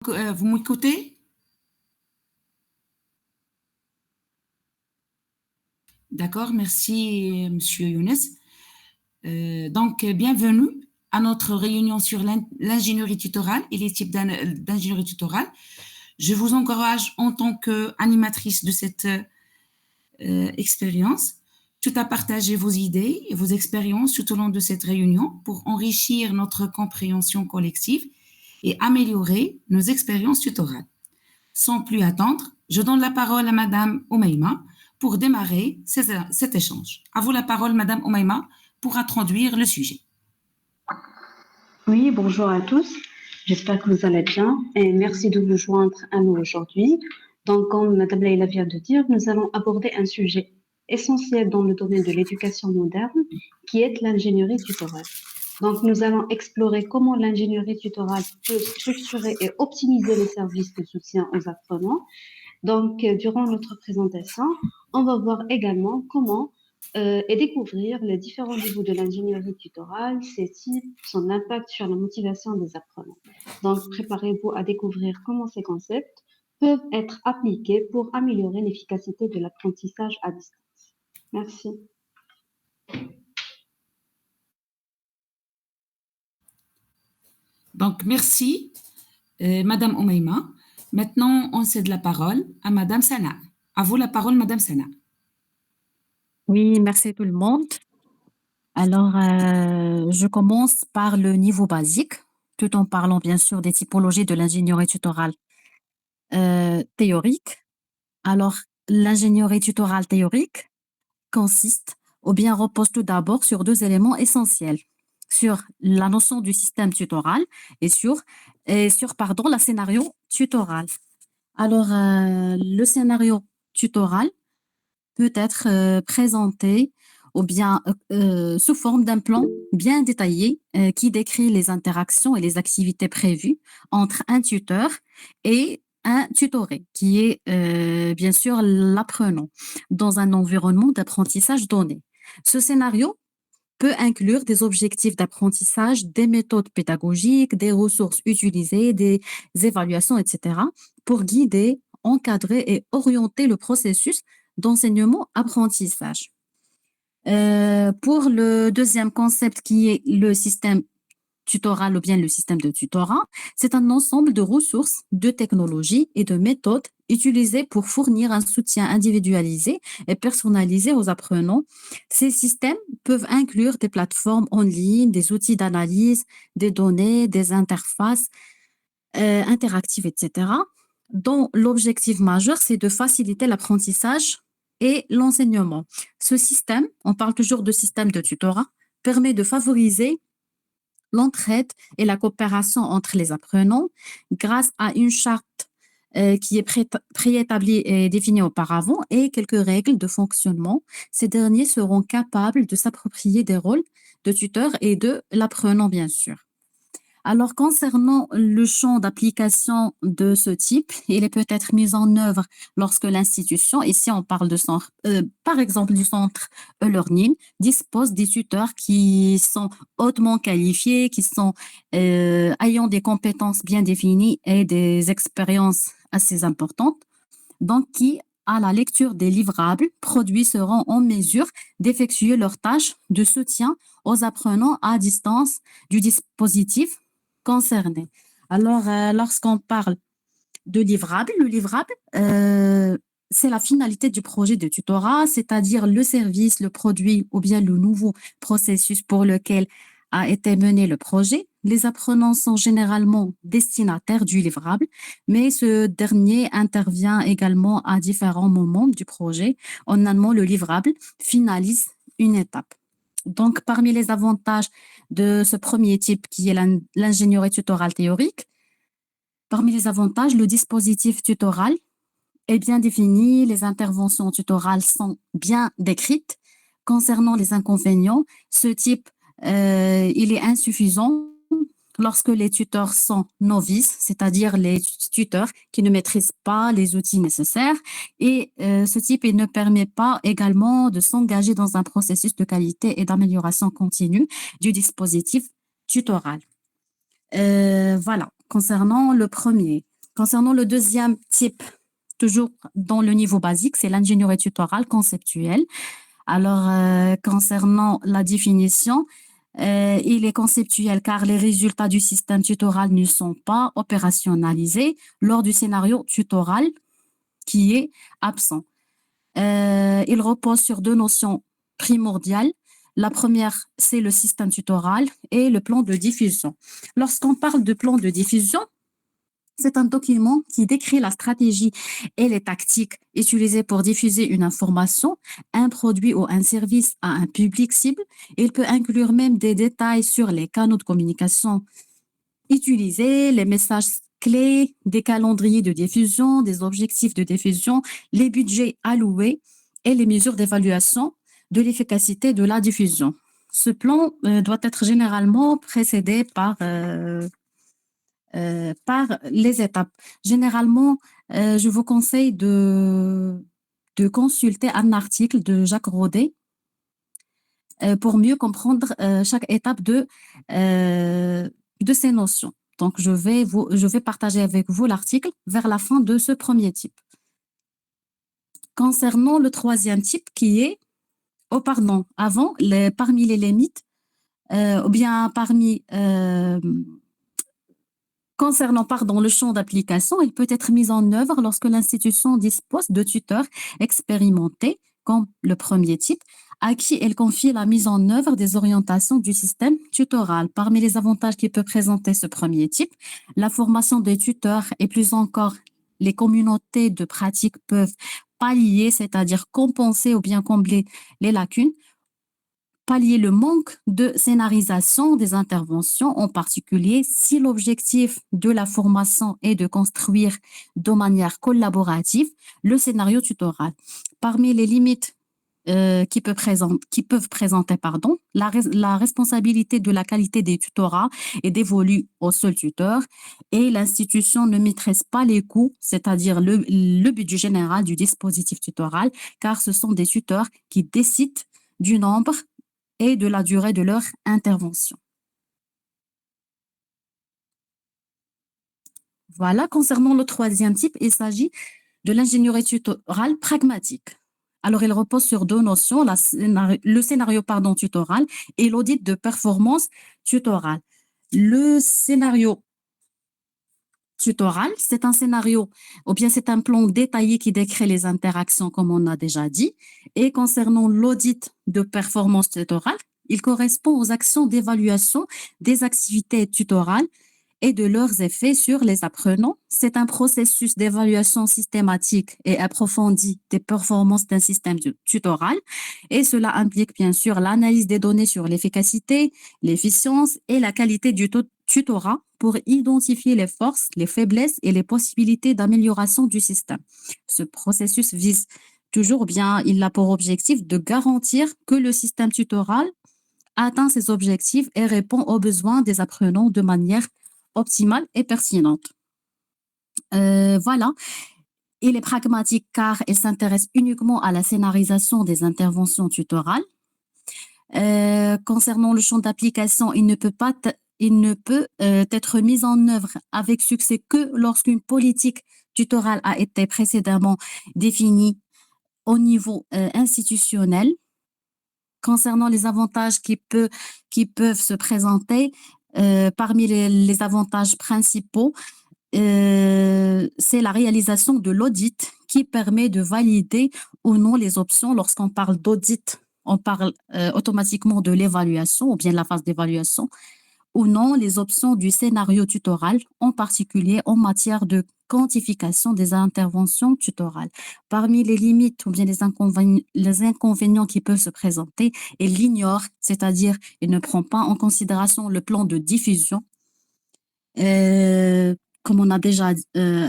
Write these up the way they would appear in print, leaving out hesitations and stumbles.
Vous m'écoutez? D'accord, merci, Monsieur Younes. Bienvenue à notre réunion sur l'ingénierie tutorale et les types d'ingénierie tutorale. Je vous encourage en tant qu'animatrice de cette expérience, tout à partager vos idées et vos expériences tout au long de cette réunion pour enrichir notre compréhension collective et améliorer nos expériences tutorales. Sans plus attendre, je donne la parole à Madame Oumaima pour démarrer cet échange. À vous la parole, Madame Oumaima, pour introduire le sujet. Oui, bonjour à tous. J'espère que vous allez bien et merci de vous joindre à nous aujourd'hui. Donc, comme Madame Leïla vient de dire, nous allons aborder un sujet essentiel dans le domaine de l'éducation moderne, qui est l'ingénierie tutorale. Donc, nous allons explorer comment l'ingénierie tutorale peut structurer et optimiser les services de soutien aux apprenants. Donc, durant notre présentation, on va voir également comment et découvrir les différents niveaux de l'ingénierie tutorale, ses types, son impact sur la motivation des apprenants. Donc, préparez-vous à découvrir comment ces concepts peuvent être appliqués pour améliorer l'efficacité de l'apprentissage à distance. Merci. Donc, merci, Madame Oumaima. Maintenant, on cède la parole à Madame Sana. À vous la parole, Madame Sana. Oui, merci tout le monde. Alors, je commence par le niveau basique, tout en parlant bien sûr des typologies de l'ingénierie tutorale théorique. Alors, l'ingénierie tutorale théorique consiste ou bien repose tout d'abord sur deux éléments essentiels, sur la notion du système tutoral et sur la scénario tutoral. Alors, le scénario tutoral peut être présenté ou bien sous forme d'un plan bien détaillé qui décrit les interactions et les activités prévues entre un tuteur et un tutoré, qui est bien sûr l'apprenant, dans un environnement d'apprentissage donné. Ce scénario peut inclure des objectifs d'apprentissage, des méthodes pédagogiques, des ressources utilisées, des évaluations, etc., pour guider, encadrer et orienter le processus d'enseignement-apprentissage. Pour le deuxième concept qui est le système tutoral ou bien le système de tutorat, c'est un ensemble de ressources, de technologies et de méthodes utilisées pour fournir un soutien individualisé et personnalisé aux apprenants. Ces systèmes peuvent inclure des plateformes en ligne, des outils d'analyse, des données, des interfaces interactives, etc., dont l'objectif majeur, c'est de faciliter l'apprentissage et l'enseignement. Ce système, on parle toujours de système de tutorat, permet de favoriser l'entraide et la coopération entre les apprenants grâce à une charte qui est préétablie et définie auparavant et quelques règles de fonctionnement. Ces derniers seront capables de s'approprier des rôles de tuteur et de l'apprenant, bien sûr. Alors, concernant le champ d'application de ce type, il est peut-être mis en œuvre lorsque l'institution, ici on parle de centre, par exemple du centre e-learning, dispose des tuteurs qui sont hautement qualifiés, qui sont ayant des compétences bien définies et des expériences assez importantes, donc qui, à la lecture des livrables produits, seront en mesure d'effectuer leurs tâches de soutien aux apprenants à distance du dispositif concerné. Alors, lorsqu'on parle de livrable, le livrable, c'est la finalité du projet de tutorat, c'est-à-dire le service, le produit ou bien le nouveau processus pour lequel a été mené le projet. Les apprenants sont généralement destinataires du livrable, mais ce dernier intervient également à différents moments du projet. En allemand, le livrable finalise une étape. Donc, parmi les avantages de ce premier type qui est l'ingénierie tutorale théorique, parmi les avantages, le dispositif tutoral est bien défini, les interventions tutorales sont bien décrites. Concernant les inconvénients, ce type, il est insuffisant lorsque les tuteurs sont novices, c'est-à-dire les tuteurs qui ne maîtrisent pas les outils nécessaires. Et ce type, il ne permet pas également de s'engager dans un processus de qualité et d'amélioration continue du dispositif tutoral. Voilà, concernant le premier. Concernant le deuxième type, toujours dans le niveau basique, c'est l'ingénierie tutorale conceptuelle. Alors, concernant la définition, il est conceptuel car les résultats du système tutoral ne sont pas opérationnalisés lors du scénario tutoral qui est absent. Il repose sur deux notions primordiales. La première, c'est le système tutoral et le plan de diffusion. Lorsqu'on parle de plan de diffusion, c'est un document qui décrit la stratégie et les tactiques utilisées pour diffuser une information, un produit ou un service à un public cible. Il peut inclure même des détails sur les canaux de communication utilisés, les messages clés, des calendriers de diffusion, des objectifs de diffusion, les budgets alloués et les mesures d'évaluation de l'efficacité de la diffusion. Ce plan doit être généralement précédé par les étapes. Généralement, je vous conseille de consulter un article de Jacques Rodet pour mieux comprendre chaque étape de ces notions. Donc, je vais partager avec vous l'article vers la fin de ce premier type. Concernant le troisième type qui est, avant, parmi les limites, ou bien concernant le champ d'application, il peut être mis en œuvre lorsque l'institution dispose de tuteurs expérimentés, comme le premier type, à qui elle confie la mise en œuvre des orientations du système tutoral. Parmi les avantages qui peut présenter ce premier type, la formation des tuteurs et plus encore les communautés de pratique peuvent pallier, c'est-à-dire compenser ou bien combler les lacunes, pallier le manque de scénarisation des interventions, en particulier si l'objectif de la formation est de construire de manière collaborative le scénario tutoral. Parmi les limites qui peuvent présenter, la responsabilité de la qualité des tutorats est dévolue au seul tuteur et l'institution ne maîtrise pas les coûts, c'est-à-dire le budget général du dispositif tutoral, car ce sont des tuteurs qui décident du nombre et de la durée de leur intervention. Voilà, concernant le troisième type, il s'agit de l'ingénierie tutorale pragmatique. Alors, il repose sur deux notions, le scénario tutoral et l'audit de performance tutorale. Le scénario tutoral, c'est un scénario, ou bien c'est un plan détaillé qui décrit les interactions, comme on a déjà dit. Et concernant l'audit de performance tutorale, il correspond aux actions d'évaluation des activités tutorales et de leurs effets sur les apprenants. C'est un processus d'évaluation systématique et approfondie des performances d'un système tutoral et cela implique bien sûr l'analyse des données sur l'efficacité, l'efficience et la qualité du tutorat pour identifier les forces, les faiblesses et les possibilités d'amélioration du système. Ce processus vise toujours bien, il a pour objectif de garantir que le système tutoral atteint ses objectifs et répond aux besoins des apprenants de manière optimale et pertinente. Voilà. Il est pragmatique car il s'intéresse uniquement à la scénarisation des interventions tutorales. Concernant le champ d'application, il ne peut être mis en œuvre avec succès que lorsqu'une politique tutorale a été précédemment définie au niveau institutionnel. Concernant les avantages qui peuvent se présenter, parmi les avantages principaux, c'est la réalisation de l'audit qui permet de valider ou non les options. Lorsqu'on parle d'audit, on parle automatiquement de l'évaluation ou bien de la phase d'évaluation ou non les options du scénario tutoral, en particulier en matière de quantification des interventions tutorales. Parmi les limites ou bien les inconvénients qui peuvent se présenter, il l'ignore, c'est-à-dire il ne prend pas en considération le plan de diffusion, comme on a déjà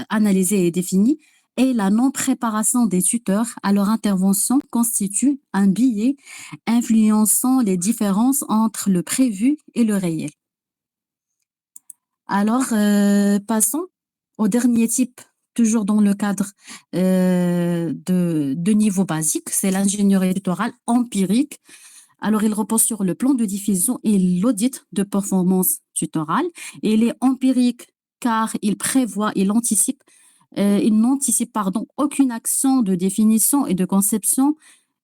analysé et défini, et la non-préparation des tuteurs à leur intervention constitue un biais influençant les différences entre le prévu et le réel. Alors, passons au dernier type, toujours dans le cadre de niveau basique, c'est l'ingénierie tutorale empirique. Alors, il repose sur le plan de diffusion et l'audit de performance tutorale. Et il est empirique car il n'anticipe aucune action de définition et de conception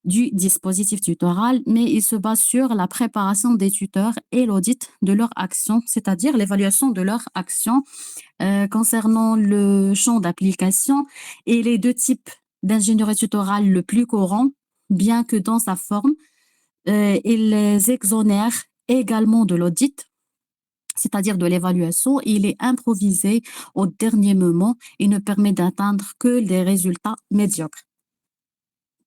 du dispositif tutoral, mais il se base sur la préparation des tuteurs et l'audit de leur action, c'est-à-dire l'évaluation de leur action concernant le champ d'application et les deux types d'ingénierie tutorale le plus courant, bien que dans sa forme, il les exonère également de l'audit, c'est-à-dire de l'évaluation. Il est improvisé au dernier moment et ne permet d'atteindre que des résultats médiocres.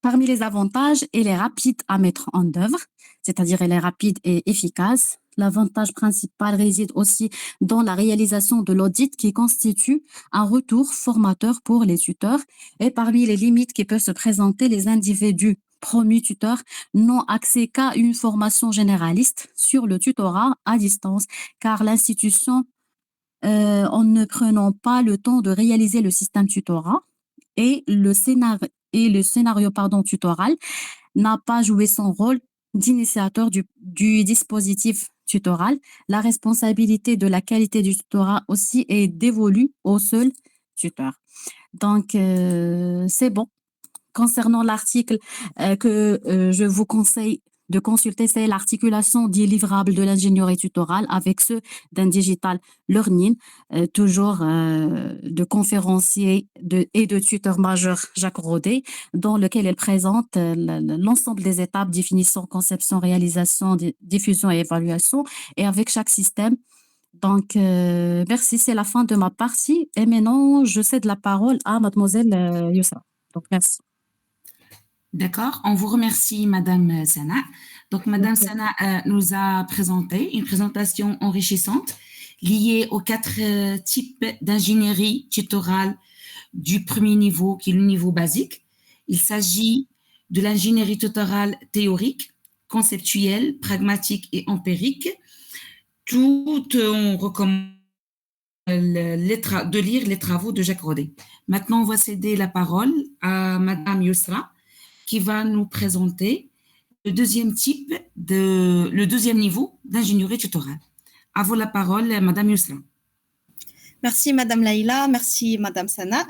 Parmi les avantages, il est rapide à mettre en œuvre, c'est-à-dire il est rapide et efficace. L'avantage principal réside aussi dans la réalisation de l'audit qui constitue un retour formateur pour les tuteurs. Et parmi les limites qui peuvent se présenter, les individus promus tuteurs n'ont accès qu'à une formation généraliste sur le tutorat à distance, car l'institution, en ne prenant pas le temps de réaliser le système tutorat et le scénario tutoral, n'a pas joué son rôle d'initiateur du dispositif tutoral. La responsabilité de la qualité du tutorat aussi est dévolue au seul tuteur. Donc, c'est bon. Concernant l'article que je vous conseille de consulter, c'est l'articulation des livrables de l'ingénierie tutorale avec ceux d'un digital learning, toujours de conférencier et de tuteur majeur Jacques Rodet, dans lequel elle présente l'ensemble des étapes, définition, conception, réalisation, diffusion et évaluation, et avec chaque système. Donc, merci, c'est la fin de ma partie. Et maintenant, je cède la parole à mademoiselle Yousra. Donc, merci. D'accord, on vous remercie, Madame Sana. Donc, Madame Sana nous a présenté une présentation enrichissante liée aux 4 types d'ingénierie tutorale du premier niveau, qui est le niveau basique. Il s'agit de l'ingénierie tutorale théorique, conceptuelle, pragmatique et empirique. Tout, on recommande de lire les travaux de Jacques Rodet. Maintenant, on va céder la parole à Madame Yousra, qui va nous présenter le deuxième niveau d'ingénierie tutorale. À vous la parole, Madame Yousra. Merci, Madame Laïla. Merci, Madame Sana.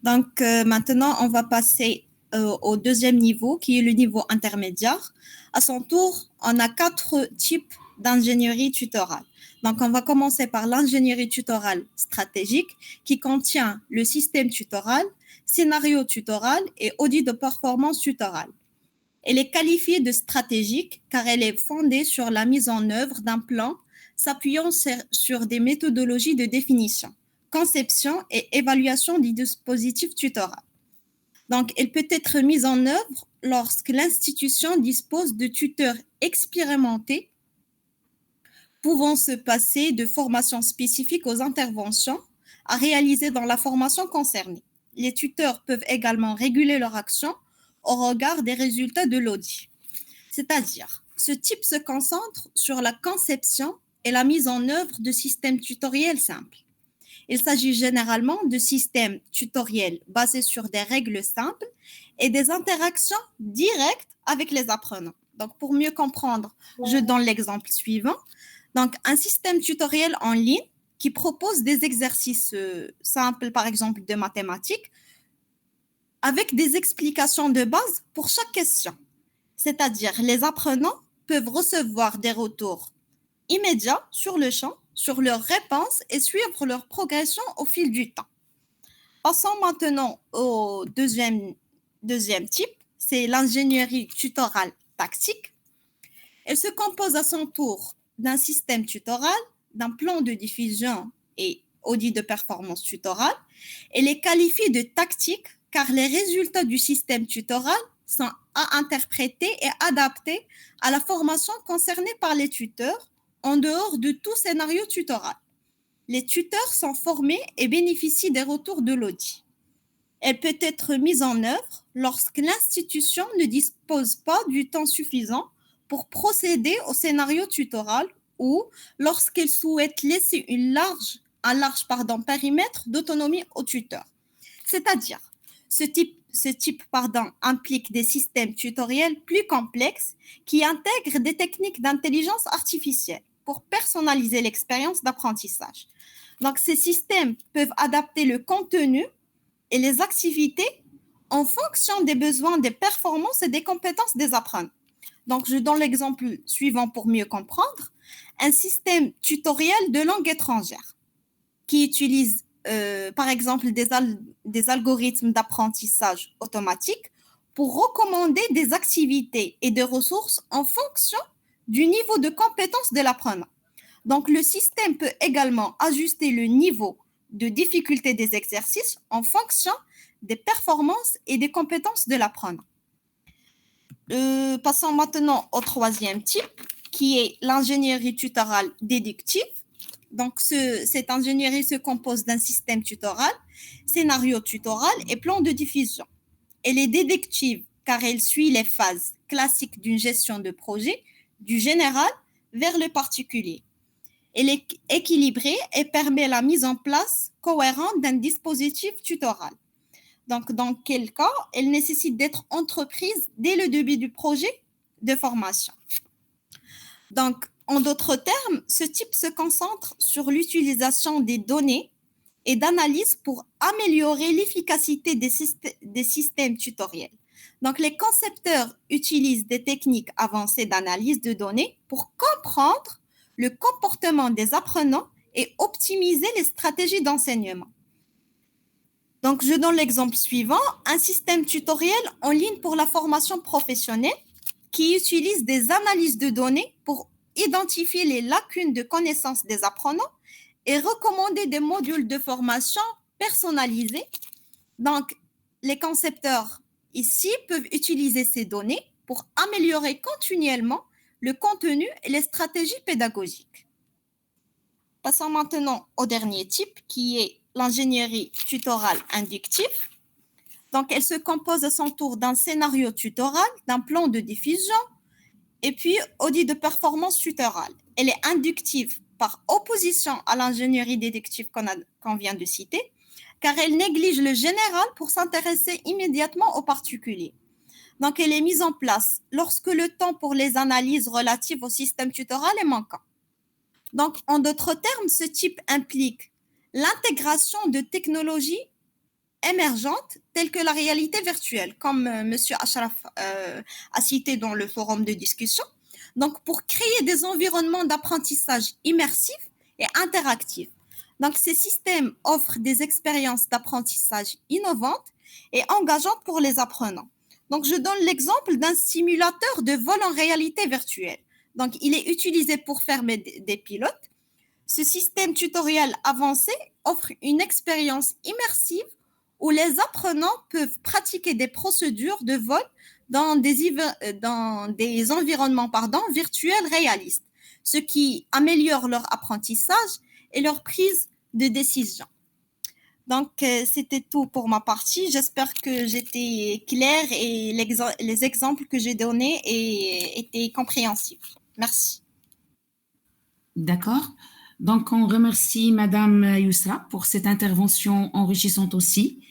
Donc, maintenant, on va passer au deuxième niveau, qui est le niveau intermédiaire. À son tour, on a 4 types d'ingénierie tutorale. Donc, on va commencer par l'ingénierie tutorale stratégique, qui contient le système tutoral, scénario tutoral et audit de performance tutorale. Elle est qualifiée de stratégique car elle est fondée sur la mise en œuvre d'un plan s'appuyant sur des méthodologies de définition, conception et évaluation du dispositif tutoral. Donc, elle peut être mise en œuvre lorsque l'institution dispose de tuteurs expérimentés pouvant se passer de formations spécifiques aux interventions à réaliser dans la formation concernée. Les tuteurs peuvent également réguler leur action au regard des résultats de l'audit. C'est-à-dire, ce type se concentre sur la conception et la mise en œuvre de systèmes tutoriels simples. Il s'agit généralement de systèmes tutoriels basés sur des règles simples et des interactions directes avec les apprenants. Donc, pour mieux comprendre, je donne l'exemple suivant. Donc, un système tutoriel en ligne qui propose des exercices simples, par exemple de mathématiques, avec des explications de base pour chaque question. C'est-à-dire, les apprenants peuvent recevoir des retours immédiats sur le champ, sur leurs réponses et suivre leur progression au fil du temps. Passons maintenant au deuxième type, c'est l'ingénierie tutorale tactique. Elle se compose à son tour d'un système tutoral, d'un plan de diffusion et audit de performance tutorale. Elle est qualifiée de tactique car les résultats du système tutoral sont à interpréter et adapter à la formation concernée par les tuteurs en dehors de tout scénario tutoral. Les tuteurs sont formés et bénéficient des retours de l'audit. Elle peut être mise en œuvre lorsque l'institution ne dispose pas du temps suffisant pour procéder au scénario tutoral ou lorsqu'elle souhaite laisser un large périmètre d'autonomie au tuteur. C'est-à-dire, ce type implique des systèmes tutoriels plus complexes qui intègrent des techniques d'intelligence artificielle pour personnaliser l'expérience d'apprentissage. Donc, ces systèmes peuvent adapter le contenu et les activités en fonction des besoins, des performances et des compétences des apprenants. Donc, je donne l'exemple suivant pour mieux comprendre. Un système tutoriel de langue étrangère qui utilise, par exemple, des algorithmes d'apprentissage automatique pour recommander des activités et des ressources en fonction du niveau de compétence de l'apprenant. Donc, le système peut également ajuster le niveau de difficulté des exercices en fonction des performances et des compétences de l'apprenant. Passons maintenant au troisième type, qui est l'ingénierie tutorale déductive. Donc, cette ingénierie se compose d'un système tutoral, scénario tutoral et plan de diffusion. Elle est déductive car elle suit les phases classiques d'une gestion de projet, du général vers le particulier. Elle est équilibrée et permet la mise en place cohérente d'un dispositif tutoral. Donc, dans quel cas, elle nécessite d'être entreprise dès le début du projet de formation. Donc, en d'autres termes, ce type se concentre sur l'utilisation des données et d'analyse pour améliorer l'efficacité des systèmes tutoriels. Donc, les concepteurs utilisent des techniques avancées d'analyse de données pour comprendre le comportement des apprenants et optimiser les stratégies d'enseignement. Donc, je donne l'exemple suivant, un système tutoriel en ligne pour la formation professionnelle qui utilise des analyses de données pour identifier les lacunes de connaissances des apprenants et recommander des modules de formation personnalisés. Donc, les concepteurs ici peuvent utiliser ces données pour améliorer continuellement le contenu et les stratégies pédagogiques. Passons maintenant au dernier type qui est l'ingénierie tutorale inductive. Donc, elle se compose à son tour d'un scénario tutoral, d'un plan de diffusion et puis audit de performance tutorale. Elle est inductive par opposition à l'ingénierie déductive qu'on vient de citer, car elle néglige le général pour s'intéresser immédiatement aux particuliers. Donc, elle est mise en place lorsque le temps pour les analyses relatives au système tutoral est manquant. Donc, en d'autres termes, ce type implique l'intégration de technologies émergentes telles que la réalité virtuelle, comme M. Ashraf a cité dans le forum de discussion. Donc, pour créer des environnements d'apprentissage immersifs et interactifs. Donc, ces systèmes offrent des expériences d'apprentissage innovantes et engageantes pour les apprenants. Donc, je donne l'exemple d'un simulateur de vol en réalité virtuelle. Donc, il est utilisé pour former des pilotes. Ce système tutoriel avancé offre une expérience immersive où les apprenants peuvent pratiquer des procédures de vol dans des environnements virtuels réalistes, ce qui améliore leur apprentissage et leur prise de décision. Donc, c'était tout pour ma partie. J'espère que j'étais claire et les exemples que j'ai donnés étaient compréhensibles. Merci. D'accord. Donc, on remercie Madame Yousra pour cette intervention enrichissante aussi,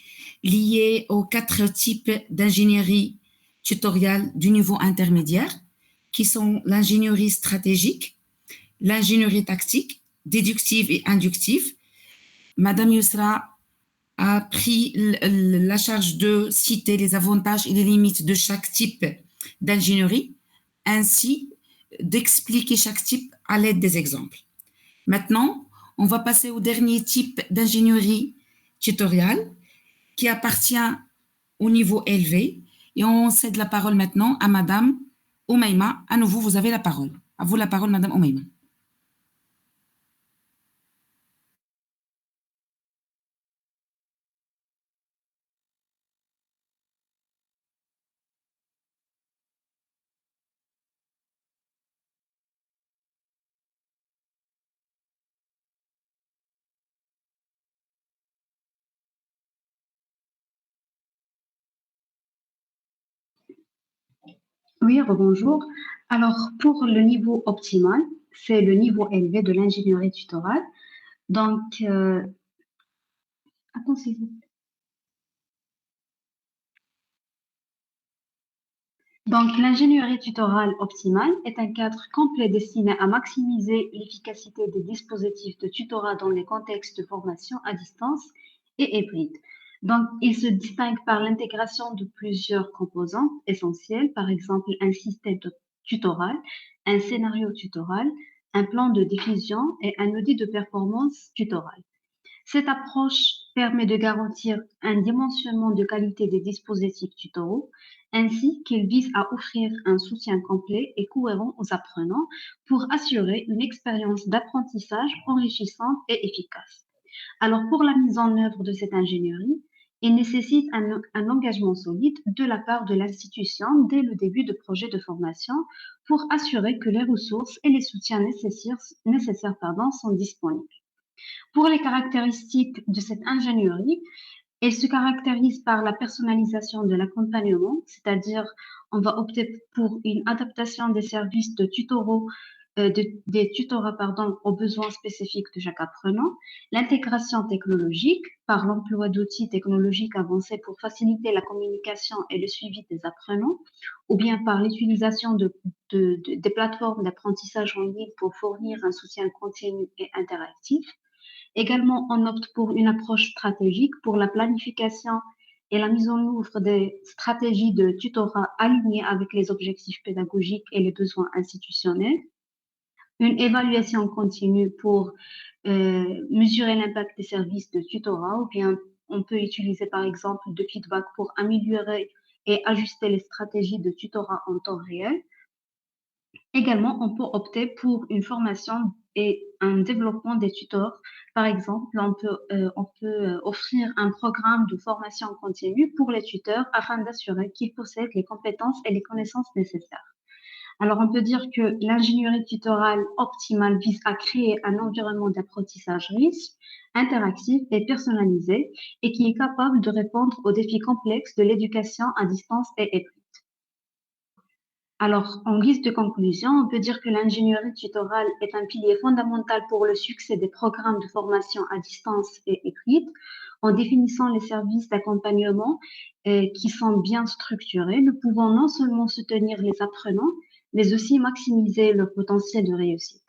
liée aux 4 types d'ingénierie tutoriale du niveau intermédiaire, qui sont l'ingénierie stratégique, l'ingénierie tactique, déductive et inductive. Madame Yousra a pris la charge de citer les avantages et les limites de chaque type d'ingénierie, ainsi d'expliquer chaque type à l'aide des exemples. Maintenant, on va passer au dernier type d'ingénierie tutoriale qui appartient au niveau élevé et on cède la parole maintenant à Madame Oumaima. À nouveau, vous avez la parole. À vous la parole, Madame Oumaima. Oui, rebonjour. Alors, pour le niveau optimal, c'est le niveau élevé de l'ingénierie tutorale. Donc, attends, Donc, l'ingénierie tutorale optimale est un cadre complet destiné à maximiser l'efficacité des dispositifs de tutorat dans les contextes de formation à distance et hybride. Donc, il se distingue par l'intégration de plusieurs composantes essentielles, par exemple un système de tutoral, un scénario tutoral, un plan de diffusion et un audit de performance tutorale. Cette approche permet de garantir un dimensionnement de qualité des dispositifs tutoraux, ainsi qu'il vise à offrir un soutien complet et cohérent aux apprenants pour assurer une expérience d'apprentissage enrichissante et efficace. Alors, pour la mise en œuvre de cette ingénierie, il nécessite un engagement solide de la part de l'institution dès le début de projet de formation pour assurer que les ressources et les soutiens nécessaires sont disponibles. Pour les caractéristiques de cette ingénierie, elle se caractérise par la personnalisation de l'accompagnement, c'est-à-dire on va opter pour une adaptation des services de des tutorats aux besoins spécifiques de chaque apprenant, l'intégration technologique par l'emploi d'outils technologiques avancés pour faciliter la communication et le suivi des apprenants, ou bien par l'utilisation des plateformes d'apprentissage en ligne pour fournir un soutien continu et interactif. Également, on opte pour une approche stratégique pour la planification et la mise en œuvre des stratégies de tutorat alignées avec les objectifs pédagogiques et les besoins institutionnels. Une évaluation continue pour mesurer l'impact des services de tutorat, ou bien on peut utiliser par exemple de feedback pour améliorer et ajuster les stratégies de tutorat en temps réel. Également, on peut opter pour une formation et un développement des tuteurs. Par exemple, on peut offrir un programme de formation continue pour les tuteurs afin d'assurer qu'ils possèdent les compétences et les connaissances nécessaires. Alors, on peut dire que l'ingénierie tutorale optimale vise à créer un environnement d'apprentissage riche, interactif et personnalisé et qui est capable de répondre aux défis complexes de l'éducation à distance et hybride. Alors, en guise de conclusion, on peut dire que l'ingénierie tutorale est un pilier fondamental pour le succès des programmes de formation à distance et hybride, en définissant les services d'accompagnement qui sont bien structurés. Nous pouvons non seulement soutenir les apprenants, mais aussi maximiser leur potentiel de réussite.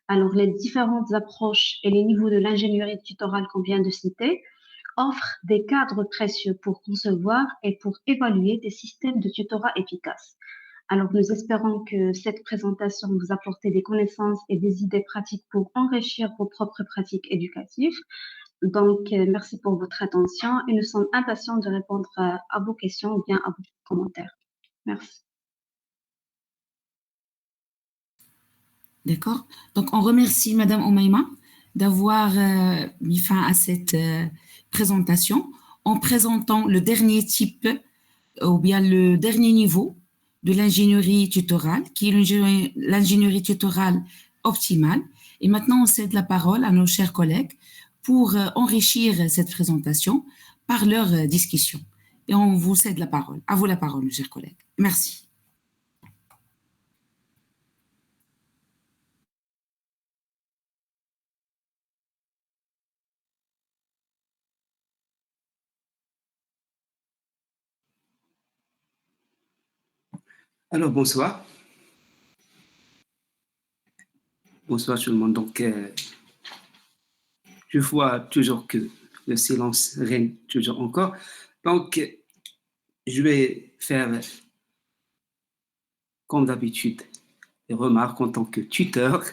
Alors, les différentes approches et les niveaux de l'ingénierie tutorale qu'on vient de citer offrent des cadres précieux pour concevoir et pour évaluer des systèmes de tutorat efficaces. Alors, nous espérons que cette présentation vous apporte des connaissances et des idées pratiques pour enrichir vos propres pratiques éducatives. Donc, merci pour votre attention et nous sommes impatients de répondre à vos questions ou bien à vos commentaires. Merci. D'accord. Donc, on remercie Madame Omaima d'avoir mis fin à cette présentation en présentant le dernier type ou bien le dernier niveau de l'ingénierie tutorale, qui est l'ingénierie tutorale optimale. Et maintenant, on cède la parole à nos chers collègues pour enrichir cette présentation par leur discussion. Et on vous cède la parole. À vous la parole, mes chers collègues. Merci. Alors, bonsoir. Bonsoir tout le monde. Donc, je vois toujours que le silence règne toujours encore. Donc, je vais faire, comme d'habitude, des remarques en tant que tuteur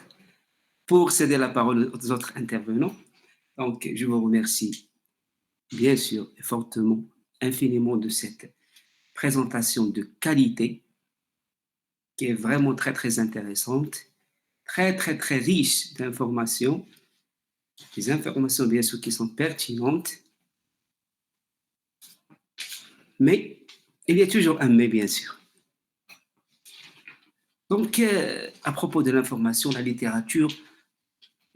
pour céder la parole aux autres intervenants. Donc, je vous remercie bien sûr et fortement, infiniment de cette présentation de qualité qui est vraiment très, très intéressante, très, très, très riche d'informations, des informations bien sûr qui sont pertinentes, mais il y a toujours un mais bien sûr. Donc, à propos de l'information, la littérature,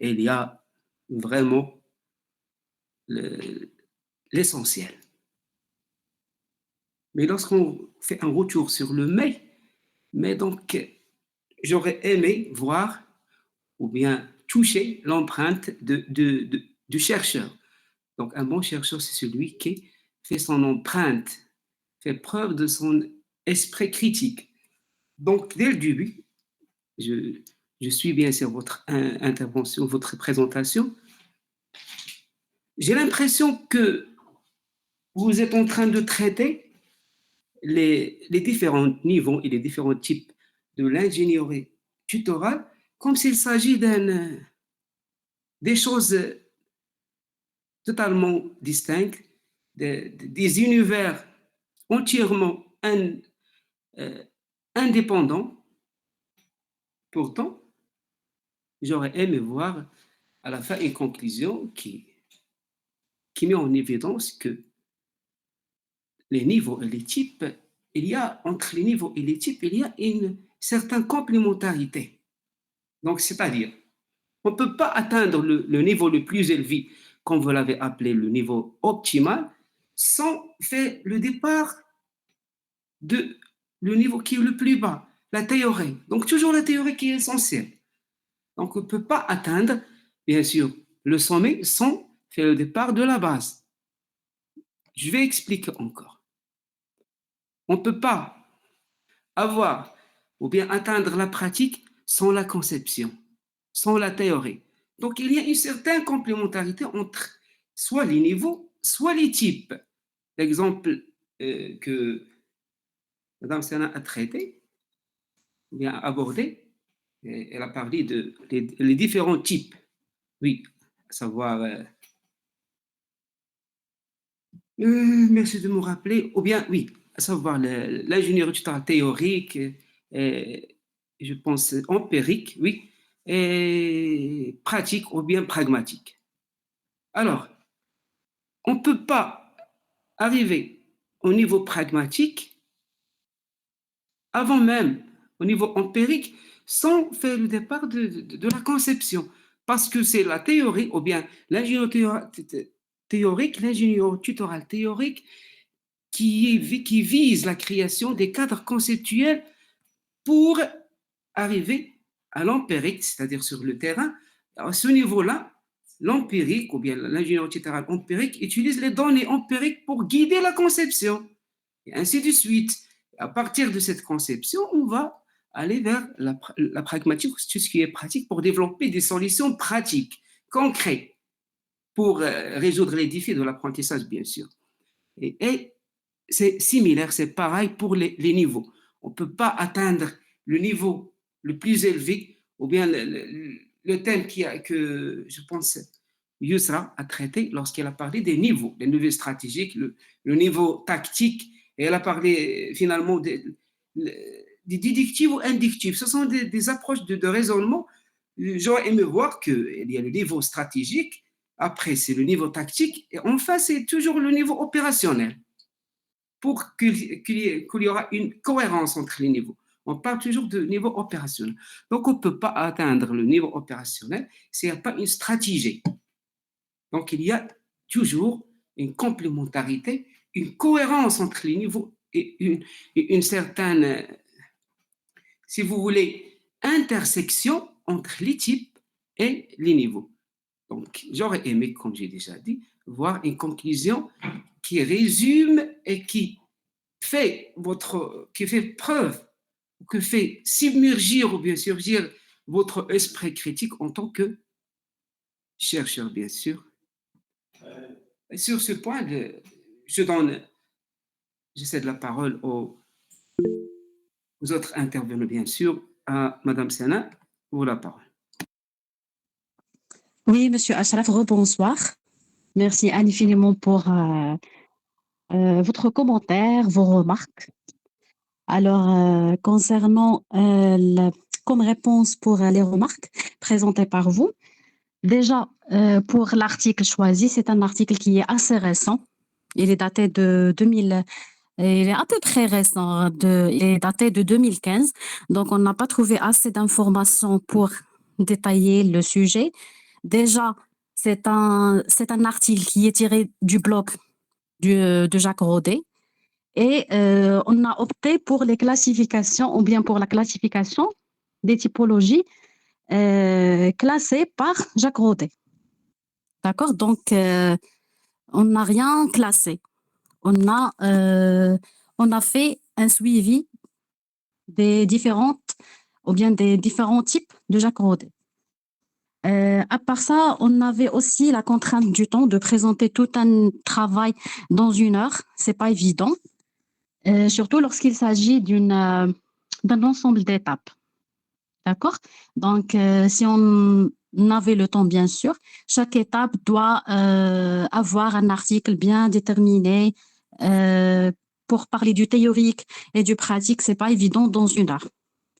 il y a vraiment l'essentiel. Mais lorsqu'on fait un retour sur le mais donc, j'aurais aimé voir ou bien toucher l'empreinte du chercheur. Donc, un bon chercheur, c'est celui qui fait son empreinte, fait preuve de son esprit critique, Donc, dès le début, je suis bien sûr votre intervention, votre présentation. J'ai l'impression que vous êtes en train de traiter les différents niveaux et les différents types de l'ingénierie tutorale comme s'il s'agit des choses totalement distinctes, des univers entièrement indépendants. Pourtant, j'aurais aimé voir à la fin une conclusion qui met en évidence que les niveaux et les types, entre les niveaux et les types, il y a une certaine complémentarité. Donc, c'est-à-dire, on ne peut pas atteindre le niveau le plus élevé, comme vous l'avez appelé le niveau optimal, sans faire le départ de le niveau qui est le plus bas, la théorie. Donc, toujours la théorie qui est essentielle. Donc, on ne peut pas atteindre, bien sûr, le sommet sans faire le départ de la base. Je vais expliquer encore. On ne peut pas avoir ou bien atteindre la pratique sans la conception, sans la théorie. Donc, il y a une certaine complémentarité entre soit les niveaux, soit les types. L'exemple que Mme Sana a traité, ou bien abordé, elle a parlé les différents types. Oui, à savoir, merci de me rappeler, ou bien, oui, à savoir l'ingénierie tutorale théorique, je pense empirique, oui, et pratique ou bien pragmatique. Alors, on ne peut pas arriver au niveau pragmatique avant même au niveau empirique sans faire le départ de la conception. Parce que c'est la théorie ou bien l'ingénierie théorique, l'ingénierie tutorale théorique qui vise la création des cadres conceptuels pour arriver à l'empirique, c'est-à-dire sur le terrain. À ce niveau-là, l'empirique ou bien l'ingénierie tutorale empirique utilise les données empiriques pour guider la conception, et ainsi de suite. À partir de cette conception, on va aller vers la pragmatique, tout ce qui est pratique, pour développer des solutions pratiques, concrètes, pour résoudre les défis de l'apprentissage, bien sûr. Et c'est similaire, c'est pareil pour les niveaux. On ne peut pas atteindre le niveau le plus élevé, ou bien le thème que je pense Yusra a traité lorsqu'elle a parlé des niveaux stratégiques, le niveau tactique, et elle a parlé finalement des déductives ou inductives. Ce sont des approches de raisonnement. J'aurais aimé voir qu'il y a le niveau stratégique, après c'est le niveau tactique, et enfin c'est toujours le niveau opérationnel, pour qu'il y aura une cohérence entre les niveaux. On parle toujours de niveau opérationnel. Donc, on ne peut pas atteindre le niveau opérationnel s'il n'y a pas une stratégie. Donc, il y a toujours une complémentarité, une cohérence entre les niveaux et une certaine, si vous voulez, intersection entre les types et les niveaux. Donc, j'aurais aimé, comme j'ai déjà dit, voir une conclusion qui résume et qui fait preuve, que fait submergir ou bien surgir votre esprit critique en tant que chercheur, bien sûr. Sur ce point, je cède la parole aux autres intervenants, bien sûr, à Madame Sana, pour la parole. Oui, Monsieur Ashraf, rebonsoir. Merci infiniment pour votre commentaire, vos remarques. Alors, concernant comme réponse pour les remarques présentées par vous, déjà, pour l'article choisi, c'est un article qui est assez récent. Il est daté de 2000, il est à peu près récent, il est daté de 2015. Donc, on n'a pas trouvé assez d'informations pour détailler le sujet. Déjà, c'est un article qui est tiré du blog de Jacques Rodet. Et on a opté pour les classifications, ou bien pour la classification des typologies classées par Jacques Rodet. D'accord? Donc, on n'a rien classé. On a fait un suivi des différentes ou bien des différents types de Jacques Rodet. À part ça, on avait aussi la contrainte du temps de présenter tout un travail dans 1 heure. C'est pas évident, surtout lorsqu'il s'agit d'un ensemble d'étapes. D'accord? Donc, si on avait le temps, bien sûr, chaque étape doit avoir un article bien déterminé. Pour parler du théorique et du pratique, c'est pas évident dans 1 heure.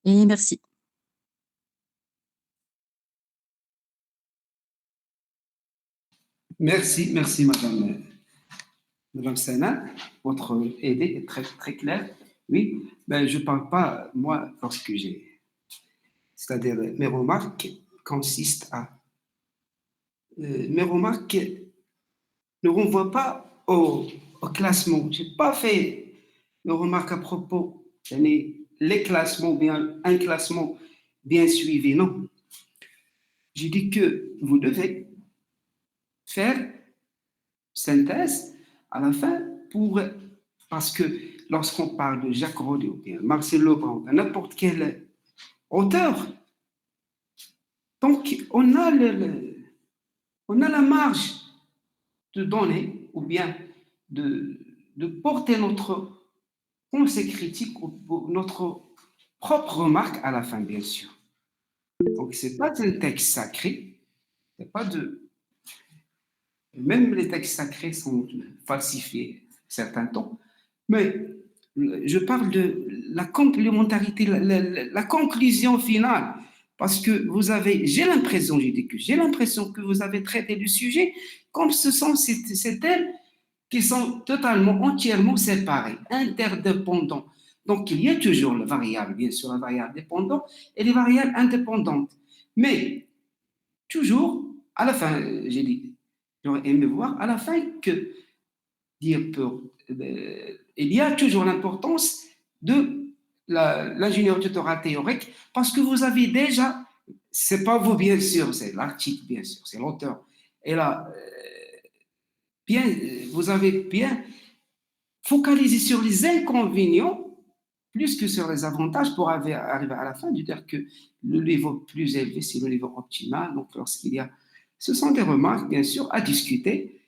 Et merci. Merci, merci, Madame Sana. Votre idée est très, très claire. Oui, ben, je ne parle pas, moi, lorsque j'ai. C'est-à-dire, mes remarques consistent à. Mes remarques ne renvoient pas au classement. Je n'ai pas fait de remarques à propos les classements, bien, un classement bien suivi. Non. J'ai dit que vous devez faire synthèse à la fin parce que lorsqu'on parle de Jacques Rodet ou bien Marcel Lebrun, n'importe quel auteur, donc on a la marge de donner ou bien de porter notre pensée critique ou notre propre remarque à la fin, bien sûr. Donc, ce n'est pas un texte sacré, c'est pas de. Même les textes sacrés sont falsifiés certains temps, mais je parle de la complémentarité, la conclusion finale, parce que j'ai l'impression que vous avez traité du sujet comme ce sont ces thèmes qui sont totalement, entièrement séparés, interdépendants. Donc, il y a toujours la variable, bien sûr, la variable dépendante et les variables indépendantes. Mais, toujours, à la fin, j'ai dit, j'aurais aimé voir à la fin que il y a toujours l'importance de l'ingénieur tutorat théorique parce que vous avez déjà, c'est pas vous bien sûr, c'est l'article bien sûr, c'est l'auteur. Et là, bien, vous avez bien focalisé sur les inconvénients plus que sur les avantages pour arriver à la fin du dire que le niveau plus élevé, c'est le niveau optimal. Donc, lorsqu'il y a, ce sont des remarques, bien sûr, à discuter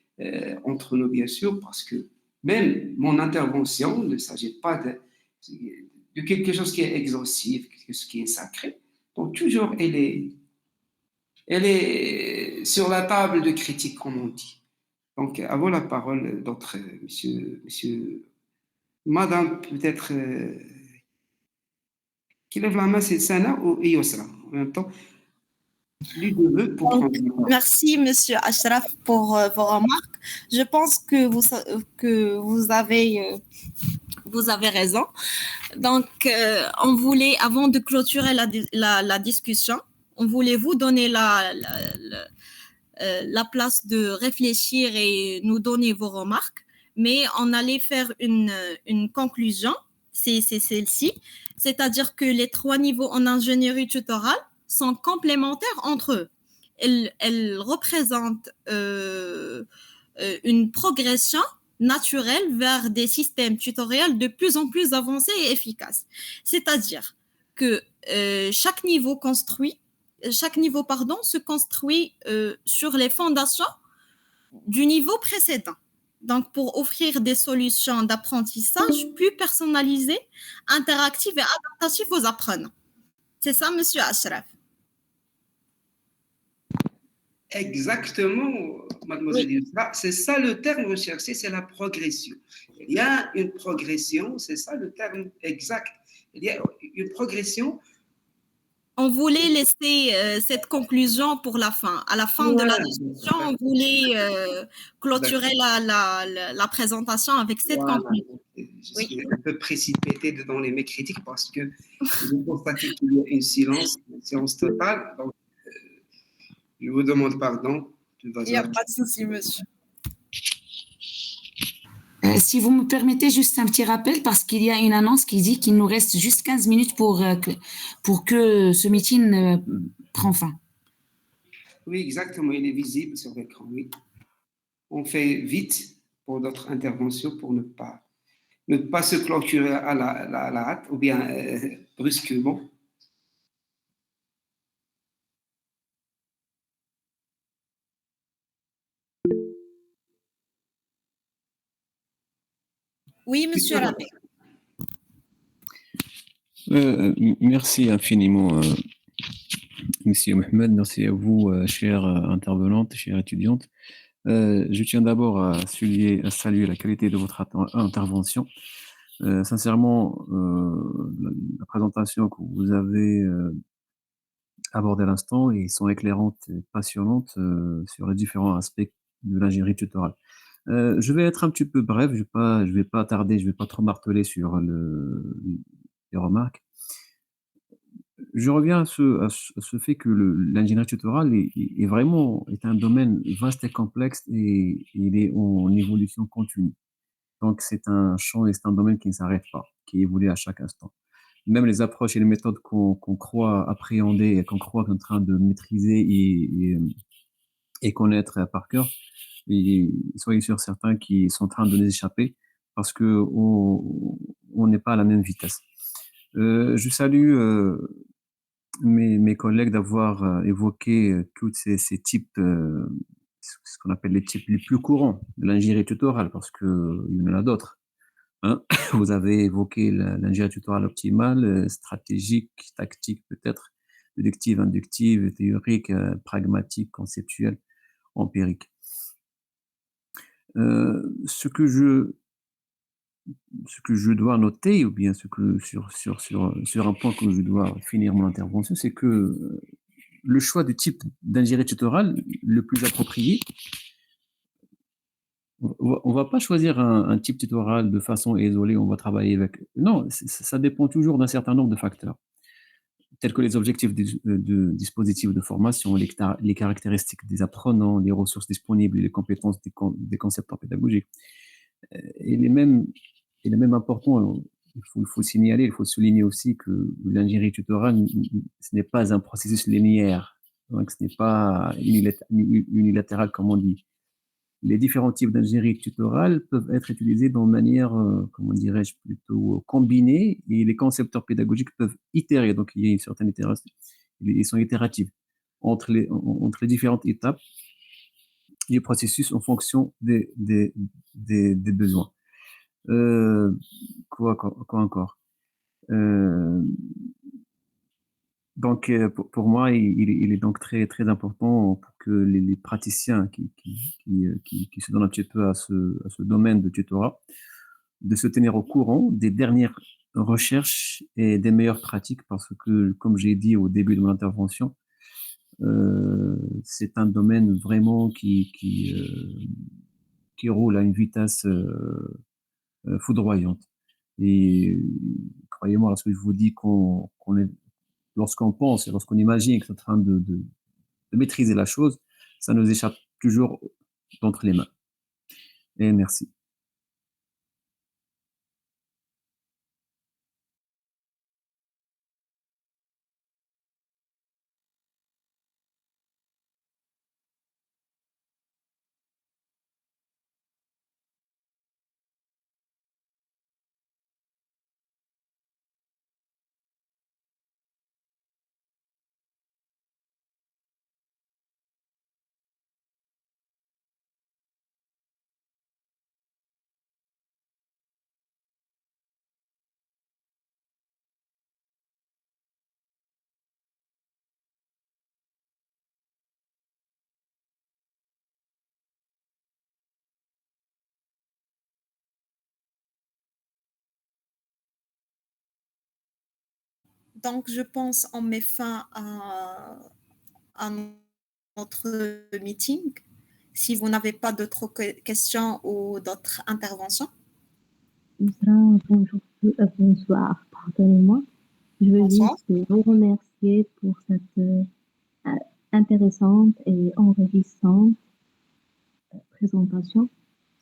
entre nous, bien sûr, parce que même mon intervention ne s'agit pas de quelque chose qui est exhaustif, quelque chose qui est sacré. Donc, toujours, elle est sur la table de critique, comme on dit. Donc, avant la parole d'autres, monsieur, madame, peut-être, qui lève la main, c'est Sana ou Yosra. En même temps, lui de veut pour prendre la parole. Merci, Monsieur Ashraf, pour vos remarques. Je pense que vous avez raison. Donc, on voulait, avant de clôturer la discussion, on voulait vous donner la place de réfléchir et nous donner vos remarques, mais on allait faire une conclusion, c'est celle-ci, c'est-à-dire que les 3 niveaux en ingénierie tutorale sont complémentaires entre eux. Elles représentent une progression naturelle vers des systèmes tutoriels de plus en plus avancés et efficaces. C'est-à-dire que chaque niveau se construit sur les fondations du niveau précédent. Donc, pour offrir des solutions d'apprentissage plus personnalisées, interactives et adaptatives aux apprenants. C'est ça, Monsieur Ashraf. Exactement, mademoiselle Yusra. C'est ça le terme recherché, c'est la progression. Il y a une progression, c'est ça le terme exact. Il y a une progression. On voulait laisser cette conclusion pour la fin. À la fin de la discussion, on voulait clôturer la présentation avec cette conclusion. Je suis un peu précipité dans mes critiques parce que je constate qu'il y a une silence totale. Donc, je vous demande pardon. Il n'y a pas de souci, monsieur. Si vous me permettez juste un petit rappel, parce qu'il y a une annonce qui dit qu'il nous reste juste 15 minutes pour que ce meeting prenne fin. Oui, exactement, il est visible sur l'écran, oui. On fait vite pour notre intervention pour ne pas ne pas se clôturer à la hâte ou bien brusquement. Oui, monsieur Rabé. Merci infiniment, Monsieur Mohamed. Merci à vous, chère intervenante, chère étudiante. Je tiens d'abord à saluer la qualité de votre intervention. Sincèrement, la présentation que vous avez abordée à l'instant sont éclairantes et passionnantes sur les différents aspects de l'ingénierie tutorale. Je vais être un petit peu bref, je vais pas tarder, je vais pas trop marteler sur les remarques. Je reviens à ce fait que l'ingénierie tutorale est vraiment un domaine vaste et complexe et il est en évolution continue. Donc, c'est un champ et c'est un domaine qui ne s'arrête pas, qui évolue à chaque instant. Même les approches et les méthodes qu'on croit appréhender et qu'on croit qu'on est en train de maîtriser et connaître par cœur, et soyez sûrs certains qui sont en train de les échapper parce que on n'est pas à la même vitesse. Je salue mes collègues d'avoir évoqué tous ces types, ce qu'on appelle les types les plus courants de l'ingénierie tutorale, parce qu'il y en a d'autres. Hein. Vous avez évoqué l'ingénierie tutorale optimale, stratégique, tactique peut-être, déductive, inductive, théorique, pragmatique, conceptuelle, empirique. Ce que je dois noter, ou bien sur un point que je dois finir mon intervention, c'est que le choix du type d'ingénierie tutorale le plus approprié, on va pas choisir un type tutoral de façon isolée, on va travailler avec. Non, ça dépend toujours d'un certain nombre de facteurs, tels que les objectifs de dispositifs de formation, les caractéristiques des apprenants, les ressources disponibles et les compétences des concepteurs pédagogiques. Il est même important, il faut signaler, il faut souligner aussi que l'ingénierie tutorale, ce n'est pas un processus linéaire, donc ce n'est pas unilatéral comme on dit. Les différents types d'ingénierie tutorale peuvent être utilisés de manière, comment dirais-je, plutôt combinée, et les concepteurs pédagogiques peuvent itérer, donc il y a une certaine itération, ils sont itératifs entre les différentes étapes du processus en fonction des besoins. Quoi encore? Donc, pour moi, il est donc très, très important pour que les praticiens qui se donnent un petit peu à ce domaine de tutorat, de se tenir au courant des dernières recherches et des meilleures pratiques, parce que, comme j'ai dit au début de mon intervention, c'est un domaine vraiment qui roule à une vitesse foudroyante. Et croyez-moi, lorsque je vous dis lorsqu'on pense et lorsqu'on imagine qu'on est en train de maîtriser la chose, ça nous échappe toujours d'entre les mains. Et merci. Donc, je pense qu'on met fin à notre meeting. Si vous n'avez pas d'autres questions ou d'autres interventions. Bonjour, bonsoir, pardonnez-moi. Je veux Bonsoir. juste vous remercier pour cette intéressante et enrichissante présentation.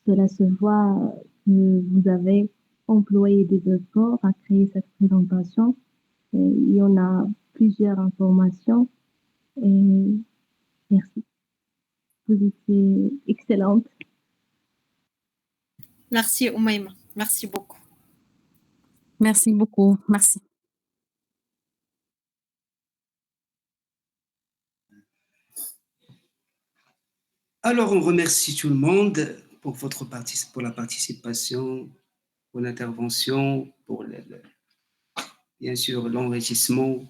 Cela se voit que vous avez employé des efforts à créer cette présentation. Et il y en a plusieurs informations et merci. Vous étiez excellente. Merci, Oumaima. Merci beaucoup. Merci beaucoup. Merci. Alors, on remercie tout le monde pour pour la participation, pour l'intervention, pour bien sûr l'enrichissement.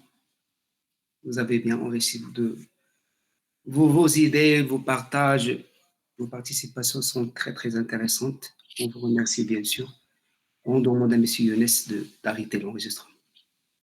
Vous avez bien enrichi vos idées, vos partages, vos participations sont très, très intéressantes. On vous remercie bien sûr. On demande à M. Younes d'arrêter l'enregistrement.